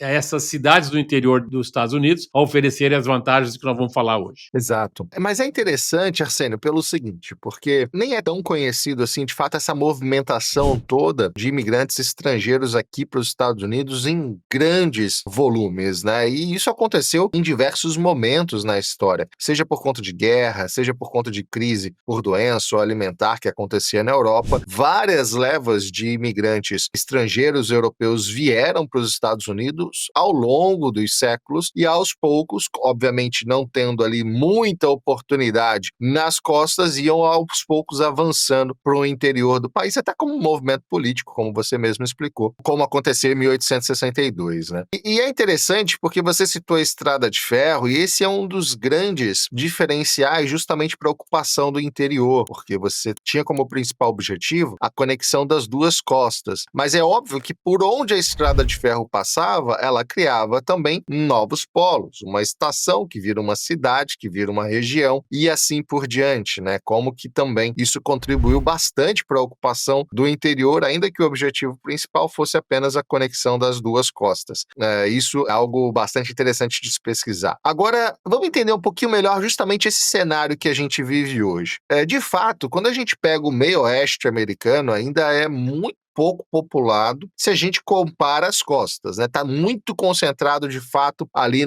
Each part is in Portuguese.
a essas cidades do interior dos Estados Unidos a oferecerem as vantagens que nós vamos falar hoje. Exato. Mas é interessante, Arsênio, pelo seguinte, porque nem é tão conhecido assim, de fato, essa movimentação toda de imigrantes estrangeiros aqui para os Estados Unidos em grandes volumes, né? E isso aconteceu em diversos momentos na história, seja por conta de guerra, seja por conta de crise por doença ou alimentar que acontecia na Europa. Várias levas de imigrantes estrangeiros europeus vieram para os Estados Unidos ao longo dos séculos e aos poucos, obviamente não tendo ali muita oportunidade nas costas, iam aos poucos avançando para o interior do país, até como um movimento político, como você mesmo explicou, como aconteceu em 1862, né? E é interessante porque você citou a Estrada de Ferro, e esse é um dos grandes diferenciais justamente para a ocupação do interior, porque você tinha como principal objetivo a conexão das duas costas. Mas é óbvio que por onde a Estrada de Ferro passava, ela criava também novos polos, uma estação que vira uma cidade, que vira uma região e assim por diante, né? Como que também isso contribuiu bastante para a ocupação do interior, ainda que o objetivo principal fosse apenas a conexão das duas costas. Isso é algo bastante interessante de se pesquisar. Agora, vamos entender um pouquinho melhor justamente esse cenário que a gente vive hoje. De fato, quando a gente pega o meio oeste americano, ainda é muito pouco populado se a gente compara as costas, né? Tá muito concentrado de fato ali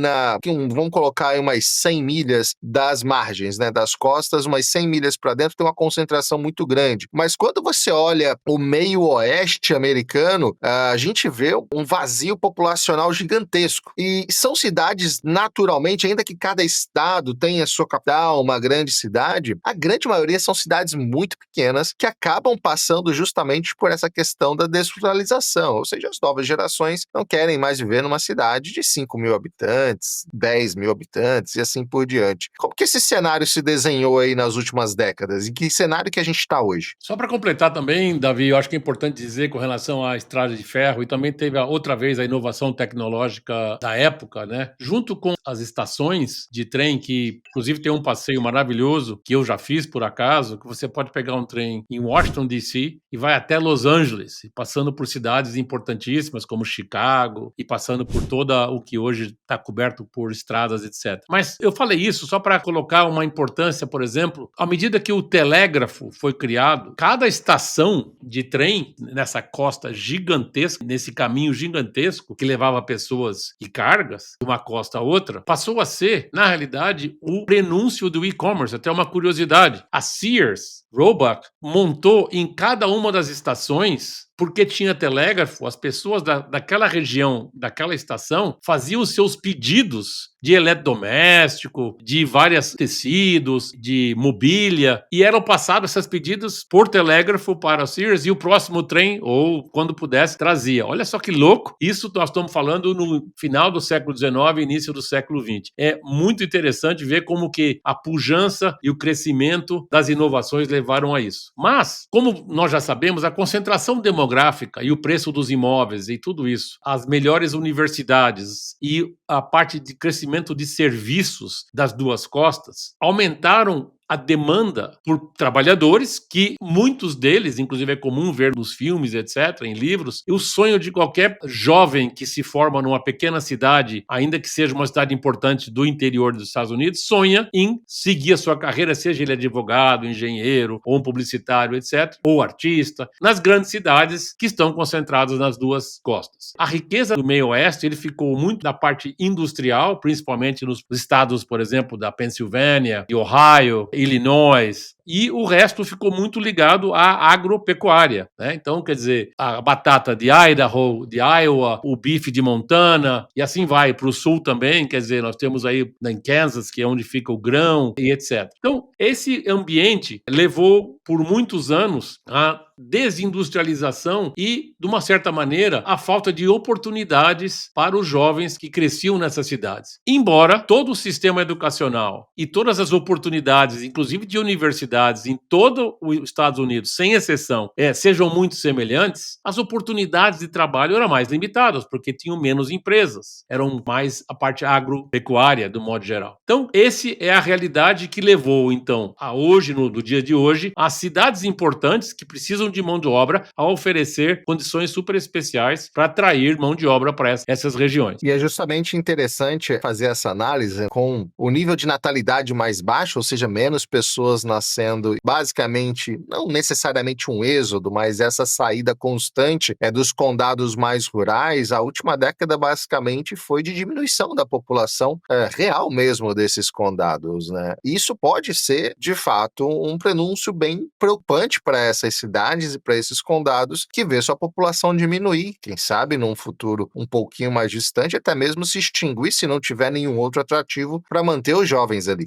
vamos colocar aí umas 100 milhas das margens, né, das costas, umas 100 milhas para dentro, tem uma concentração muito grande. Mas quando você olha o meio oeste americano, a gente vê um vazio populacional gigantesco. E são cidades, naturalmente, ainda que cada estado tenha sua capital, uma grande cidade, a grande maioria são cidades muito pequenas que acabam passando justamente por essa questão da desruralização, ou seja, as novas gerações não querem mais viver numa cidade de 5 mil habitantes, 10 mil habitantes e assim por diante. Como que esse cenário se desenhou aí nas últimas décadas? E que cenário que a gente está hoje? Só para completar também, Davi, eu acho que é importante dizer com relação à Estrada de Ferro, e também teve outra vez a inovação tecnológica da época, né? Junto com as estações de trem, que inclusive tem um passeio maravilhoso, que eu já fiz por acaso, que você pode pegar um trem em Washington, D.C. e vai até Los Angeles, passando por cidades importantíssimas como Chicago e passando por toda o que hoje está coberto por estradas, etc. Mas eu falei isso só para colocar uma importância, por exemplo, à medida que o telégrafo foi criado, cada estação de trem nessa costa gigantesca, nesse caminho gigantesco que levava pessoas e cargas de uma costa a outra, passou a ser, na realidade, o prenúncio do e-commerce. Até uma curiosidade, a Sears Roebuck montou em cada uma das estações, porque tinha telégrafo, as pessoas daquela região, daquela estação, faziam os seus pedidos de eletrodoméstico, de vários tecidos, de mobília, e eram passados esses pedidos por telégrafo para a Sears, e o próximo trem, ou quando pudesse, trazia. Olha só que louco, isso nós estamos falando no final do século XIX e início do século XX. É muito interessante ver como que a pujança e o crescimento das inovações levaram a isso. Mas, como nós já sabemos, a concentração demográfica e o preço dos imóveis e tudo isso, as melhores universidades e a parte de crescimento de serviços das duas costas aumentaram a demanda por trabalhadores, que muitos deles, inclusive é comum ver nos filmes, etc., em livros, e o sonho de qualquer jovem que se forma numa pequena cidade, ainda que seja uma cidade importante do interior dos Estados Unidos, sonha em seguir a sua carreira, seja ele advogado, engenheiro, ou um publicitário, etc., ou artista, nas grandes cidades que estão concentradas nas duas costas. A riqueza do meio oeste, ele ficou muito na parte industrial, principalmente nos estados, por exemplo, da Pensilvânia, de Ohio, Illinois, e o resto ficou muito ligado à agropecuária, né? Então, quer dizer, a batata de Idaho, de Iowa, o bife de Montana, e assim vai para o sul também, quer dizer, nós temos aí em Kansas, que é onde fica o grão, e etc. Então, esse ambiente levou por muitos anos a desindustrialização e, de uma certa maneira, a falta de oportunidades para os jovens que cresciam nessas cidades. Embora todo o sistema educacional e todas as oportunidades, inclusive de universidade, realidades em todo os Estados Unidos, sem exceção, sejam muito semelhantes, as oportunidades de trabalho eram mais limitadas, porque tinham menos empresas, eram mais a parte agropecuária, do modo geral. Então, esse é a realidade que levou, então, a hoje, no dia de hoje, as cidades importantes que precisam de mão de obra a oferecer condições super especiais para atrair mão de obra para essas regiões. E é justamente interessante fazer essa análise com o nível de natalidade mais baixo, ou seja, menos pessoas nascendo, basicamente, não necessariamente um êxodo, mas essa saída constante dos condados mais rurais. A última década, basicamente, foi de diminuição da população real mesmo desses condados, né? Isso pode ser, de fato, um prenúncio bem preocupante para essas cidades e para esses condados, que vê sua população diminuir, quem sabe, num futuro um pouquinho mais distante, até mesmo se extinguir se não tiver nenhum outro atrativo para manter os jovens ali.